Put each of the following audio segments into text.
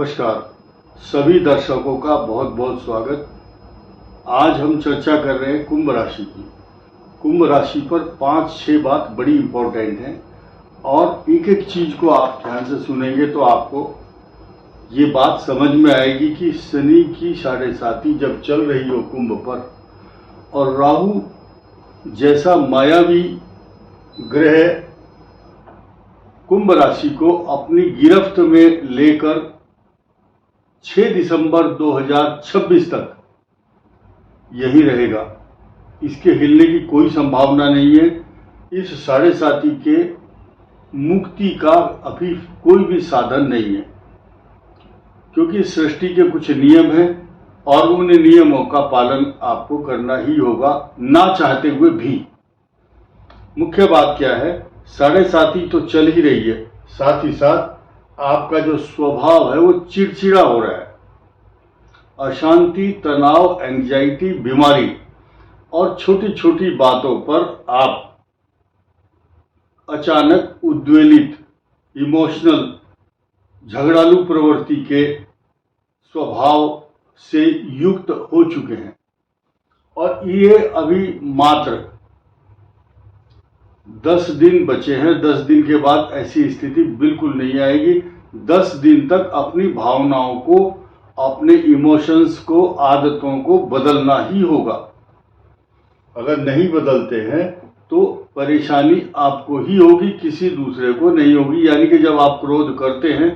नमस्कार। सभी दर्शकों का बहुत बहुत स्वागत। आज हम चर्चा कर रहे हैं कुंभ राशि की। कुंभ राशि पर 5-6 बात बड़ी इंपॉर्टेंट हैं और एक एक चीज को आप ध्यान से सुनेंगे तो आपको ये बात समझ में आएगी कि शनि की 7.5 जब चल रही हो कुंभ पर और राहु जैसा मायावी ग्रह कुंभ राशि को अपनी गिरफ्त में लेकर 6 दिसंबर 2026 तक यही रहेगा। इसके हिलने की कोई संभावना नहीं है। इस 7.5 के मुक्ति का अभी कोई भी साधन नहीं है, क्योंकि सृष्टि के कुछ नियम हैं और उन नियमों का पालन आपको करना ही होगा, ना चाहते हुए भी। मुख्य बात क्या है, 7.5 तो चल ही रही है, साथ ही साथ आपका जो स्वभाव है वो चिड़चिड़ा हो रहा है। अशांति, तनाव, एंजाइटी, बीमारी और छोटी छोटी बातों पर आप अचानक उद्वेलित, इमोशनल, झगड़ालू प्रवृत्ति के स्वभाव से युक्त हो चुके हैं और ये अभी मात्र 10 दिन बचे हैं। 10 दिन के बाद ऐसी स्थिति बिल्कुल नहीं आएगी। 10 दिन तक अपनी भावनाओं को, अपने इमोशंस को, आदतों को बदलना ही होगा। अगर नहीं बदलते हैं तो परेशानी आपको ही होगी, किसी दूसरे को नहीं होगी। यानी कि जब आप क्रोध करते हैं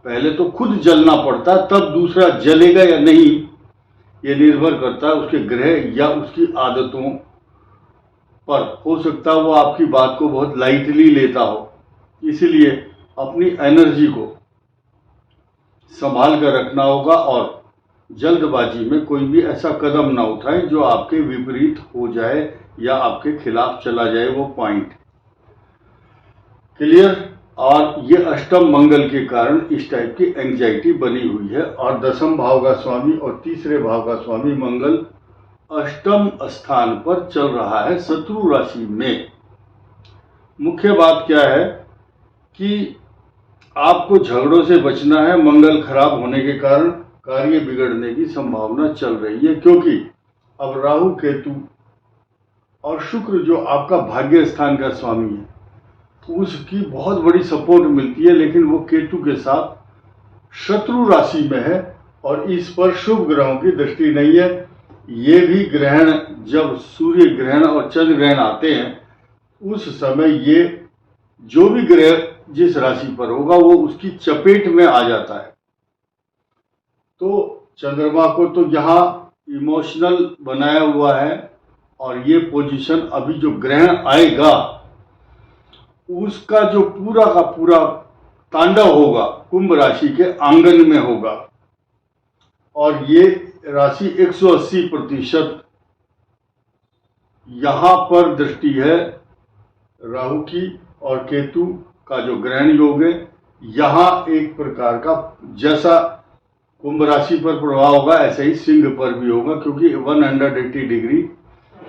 पहले तो खुद जलना पड़ता है, तब दूसरा जलेगा या नहीं ये निर्भर करता है उसके ग्रह या उसकी आदतों पर। हो सकता है वो आपकी बात को बहुत लाइटली लेता हो, इसीलिए अपनी एनर्जी को संभाल कर रखना होगा और जल्दबाजी में कोई भी ऐसा कदम ना उठाएं जो आपके विपरीत हो जाए या आपके खिलाफ चला जाए वो पॉइंट। क्लियर? और ये अष्टम मंगल के कारण इस टाइप की एंजाइटी बनी हुई है और 10वें भाव का स्वामी और 3रे भाव का स्वामी मंगल अष्टम स्थान पर चल रहा है शत्रु राशि में। मुख्य बात क्या है कि आपको झगड़ों से बचना है। मंगल खराब होने के कारण कार्य बिगड़ने की संभावना चल रही है, क्योंकि अब राहु, केतु और शुक्र जो आपका भाग्य स्थान का स्वामी है उसकी बहुत बड़ी सपोर्ट मिलती है, लेकिन वो केतु के साथ शत्रु राशि में है और इस पर शुभ ग्रहों की दृष्टि नहीं है। ये भी ग्रहण, जब सूर्य ग्रहण और चंद्र ग्रहण आते हैं उस समय ये जो भी ग्रह जिस राशि पर होगा वो उसकी चपेट में आ जाता है। तो चंद्रमा को तो यहाँ इमोशनल बनाया हुआ है और ये पोजीशन अभी जो ग्रहण आएगा उसका जो पूरा का पूरा तांडव होगा कुंभ राशि के आंगन में होगा और ये राशि 180% यहां पर दृष्टि है राहु की और केतु का जो ग्रहण योग है। यहां एक प्रकार का जैसा कुंभ राशि पर प्रभाव होगा ऐसे ही सिंह पर भी होगा, क्योंकि 180 डिग्री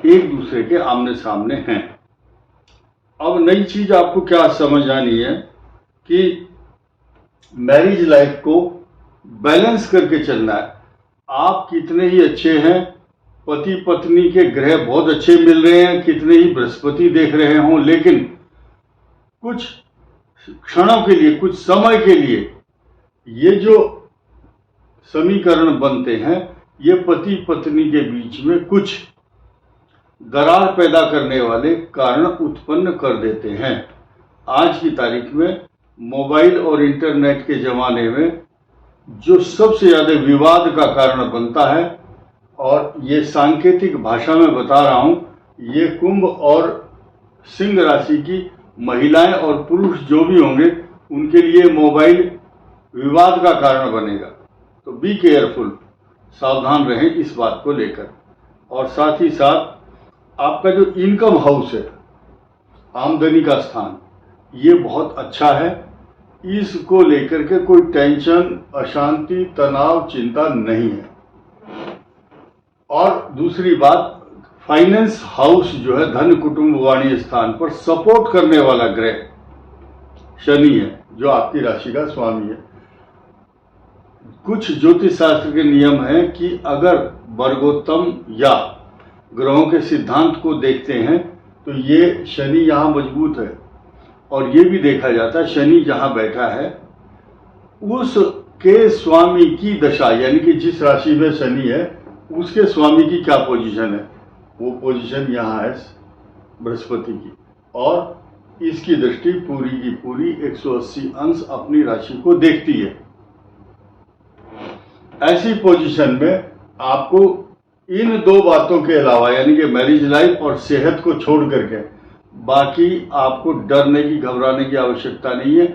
एक दूसरे के आमने सामने हैं। अब नई चीज आपको क्या समझ आनी है कि मैरिज लाइफ को बैलेंस करके चलना है। आप कितने ही अच्छे हैं, पति पत्नी के ग्रह बहुत अच्छे मिल रहे हैं, कितने ही बृहस्पति देख रहे हों, लेकिन कुछ क्षणों के लिए, कुछ समय के लिए ये जो समीकरण बनते हैं ये पति पत्नी के बीच में कुछ दरार पैदा करने वाले कारण उत्पन्न कर देते हैं। आज की तारीख में मोबाइल और इंटरनेट के जमाने में जो सबसे ज्यादा विवाद का कारण बनता है, और ये सांकेतिक भाषा में बता रहा हूं, ये कुंभ और सिंह राशि की महिलाएं और पुरुष जो भी होंगे उनके लिए मोबाइल विवाद का कारण बनेगा। तो बी केयरफुल, सावधान रहें इस बात को लेकर। और साथ ही साथ आपका जो इनकम हाउस है, आमदनी का स्थान, ये बहुत अच्छा है। इसको लेकर के कोई टेंशन, अशांति, तनाव, चिंता नहीं है। और दूसरी बात, फाइनेंस हाउस जो है, धन कुटुंब वाणी स्थान पर सपोर्ट करने वाला ग्रह शनि है जो आपकी राशि का स्वामी है। कुछ ज्योतिष शास्त्र के नियम हैं कि अगर वर्गोत्तम या ग्रहों के सिद्धांत को देखते हैं तो ये शनि यहाँ मजबूत है, और ये भी देखा जाता है शनि जहाँ बैठा है उसके स्वामी की दशा, यानी कि जिस राशि में शनि है उसके स्वामी की क्या पोजीशन है, वो पोजीशन यहाँ है बृहस्पति की, और इसकी दृष्टि पूरी की पूरी 180 अंश अपनी राशि को देखती है। ऐसी पोजीशन में आपको इन दो बातों के अलावा, यानी कि मैरिज लाइफ और सेहत को छोड़ करके, बाकी आपको डरने की, घबराने की आवश्यकता नहीं है।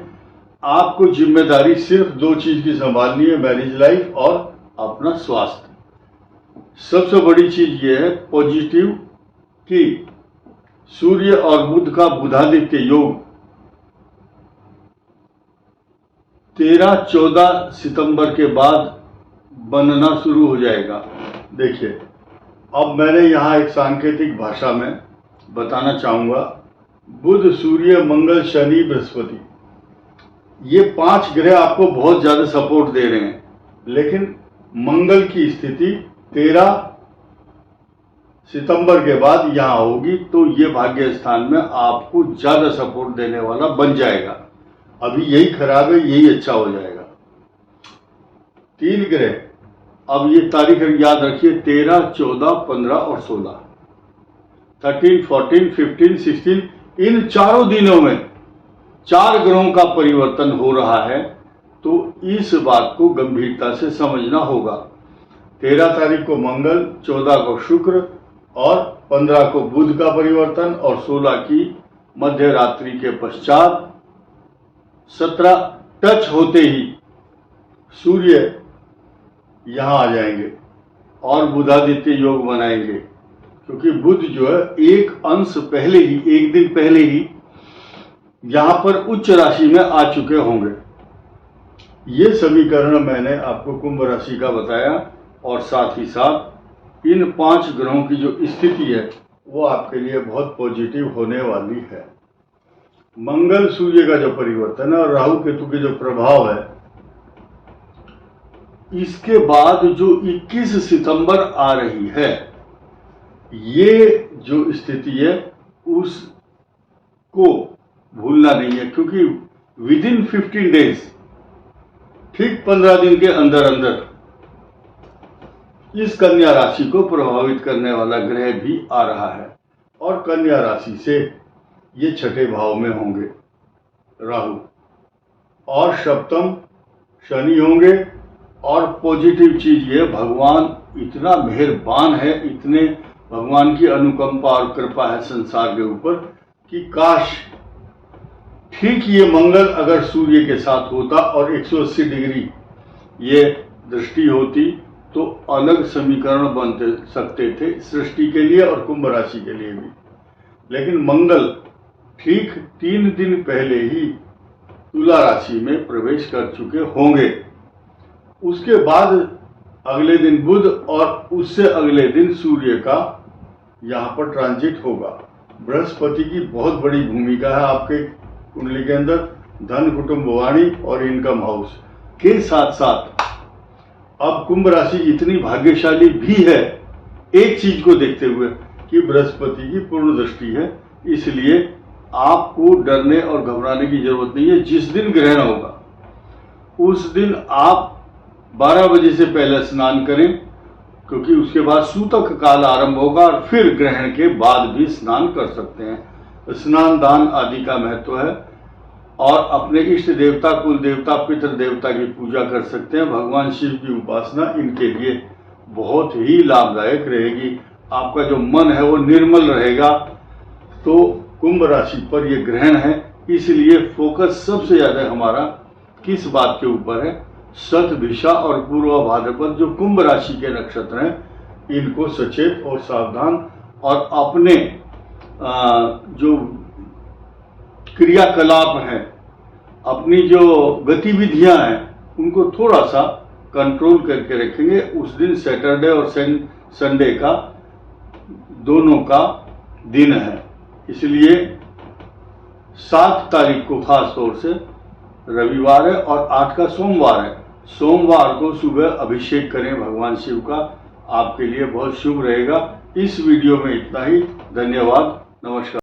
आपको जिम्मेदारी सिर्फ दो चीज की संभालनी है, मैरिज लाइफ और अपना स्वास्थ्य। सबसे बड़ी चीज ये है पॉजिटिव कि सूर्य और बुध का बुधादित्य योग 13-14 सितंबर के बाद बनना शुरू हो जाएगा। देखिए, अब मैंने यहाँ एक सांकेतिक भाषा में बताना चाहूंगा, बुध, सूर्य, मंगल, शनि, बृहस्पति, ये 5 ग्रह आपको बहुत ज्यादा सपोर्ट दे रहे हैं, लेकिन मंगल की स्थिति 13 सितंबर के बाद यहां होगी, तो ये भाग्य स्थान में आपको ज्यादा सपोर्ट देने वाला बन जाएगा। अभी यही खराब है, यही अच्छा हो जाएगा। 3 ग्रह, अब ये तारीख याद रखिए, 13, 14, 15 और 16, 13, 14, 15, 16, इन चारों दिनों में 4 ग्रहों का परिवर्तन हो रहा है, तो इस बात को गंभीरता से समझना होगा। 13 तारीख को मंगल, 14 को शुक्र और 15 को बुध का परिवर्तन, और 16 की मध्य रात्रि के पश्चात 17 टच होते ही सूर्य यहां आ जाएंगे और बुधादित्य योग बनाएंगे, क्योंकि बुध जो है एक अंश पहले ही, एक दिन पहले ही यहां पर उच्च राशि में आ चुके होंगे। ये समीकरण मैंने आपको कुंभ राशि का बताया, और साथ ही साथ इन 5 ग्रहों की जो स्थिति है वो आपके लिए बहुत पॉजिटिव होने वाली है। मंगल सूर्य का जो परिवर्तन है और राहु केतु के जो प्रभाव है, इसके बाद जो 21 सितंबर आ रही है, ये जो स्थिति है उसको भूलना नहीं है, क्योंकि विद इन 15 डेज, ठीक 15 दिन के अंदर अंदर इस कन्या राशि को प्रभावित करने वाला ग्रह भी आ रहा है, और कन्या राशि से ये 6ठे भाव में होंगे राहु, और सप्तम शनि होंगे। और पॉजिटिव चीज ये, भगवान इतना मेहरबान है, इतने भगवान की अनुकंपा और कृपा है संसार के ऊपर कि काश ठीक ये मंगल अगर सूर्य के साथ होता और 180 डिग्री ये दृष्टि होती, तो अलग समीकरण बन सकते थे सृष्टि के लिए और कुंभ राशि के लिए भी। लेकिन मंगल ठीक 3 दिन पहले ही तुला राशि में प्रवेश कर चुके होंगे। उसके बाद अगले दिन बुध, और उससे अगले दिन सूर्य का यहाँ पर ट्रांजिट होगा। बृहस्पति की बहुत बड़ी भूमिका है आपके कुंडली के अंदर, धन, कुटुंब, वाणी और इनकम हाउस के साथ साथ। अब कुंभ राशि इतनी भाग्यशाली भी है एक चीज को देखते हुए कि बृहस्पति की पूर्ण दृष्टि है, इसलिए आपको डरने और घबराने की जरूरत नहीं है। जिस दिन ग्रहण होगा उस दिन आप 12 बजे से पहले स्नान करें, क्योंकि उसके बाद सूतक काल आरंभ होगा, और फिर ग्रहण के बाद भी स्नान कर सकते हैं। स्नान दान आदि का महत्व है, और अपने इष्ट देवता, कुल देवता, पितृ देवता की पूजा कर सकते हैं। भगवान शिव की उपासना इनके लिए बहुत ही लाभदायक रहेगी। आपका जो मन है वो निर्मल रहेगा। तो कुंभ राशि पर यह ग्रहण है, इसलिए फोकस सबसे ज्यादा हमारा किस बात के ऊपर है, शतभिषा और पूर्व भाद्रपद जो कुंभ राशि के नक्षत्र हैं, इनको सचेत और सावधान, और अपने जो क्रियाकलाप हैं, अपनी जो गतिविधियां हैं, उनको थोड़ा सा कंट्रोल करके रखेंगे। उस दिन सैटरडे और संडे का दोनों का दिन है, इसलिए 7 तारीख को खास तौर से रविवार है और 8 का सोमवार है, सोमवार को सुबह अभिषेक करें भगवान शिव का, आपके लिए बहुत शुभ रहेगा। इस वीडियो में इतना ही। धन्यवाद, नमस्कार।